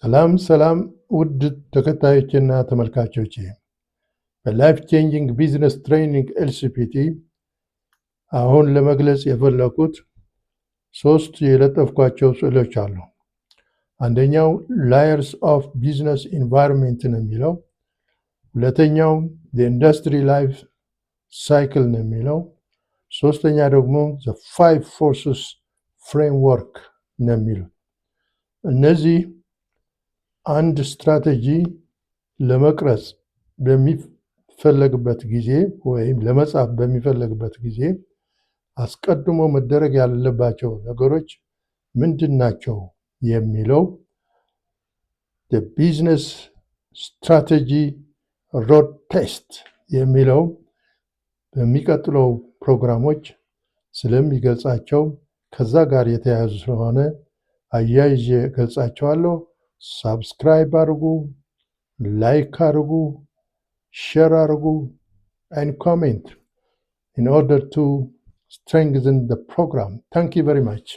ሰላም ሰላም ውድ ተከታዮችና ተመልካቾቼ በላይፍ ቼንጂንግ ቢዝነስ ትሬኒንግ ኤልሲፒቲ አሁን ለመግለጽ የፈለኩት ሶስት የለጠፍኳቸው ስዕሎች አሉ። አንደኛው ላየርስ ኦፍ ቢዝነስ ኢንቫይሮንመንት ነው የሚለው፣ ሁለተኛው ኢንዱስትሪ ላይፍ ሳይክል ነው የሚለው፣ ሶስተኛ ደግሞ ዘ ፋይቭ ፎርስስ ፍሬምወርክ ነው የሚለው። እነዚህ አንድ ስትራቴጂ ለመቅረጽ በሚፈለግበት ጊዜ ወይም ለመጻፍ በሚፈለግበት ጊዜ አስቀድሞ መደረግ ያለባቸው ነገሮች ምንድን ናቸው የሚለው የቢዝነስ ስትራቴጂ ሮድ ቴስት የሚለው በሚቀጥለው ፕሮግራሞች ስለሚገልጻቸው ከዛ ጋር የተያያዙ ስለሆነ አያይዤ ገልጻቸዋለሁ። ሳብስክራይብ አድርጉ፣ ላይክ አድርጉ፣ ሼር አድርጉ and comment in order to strengthen the program. Thank you very much.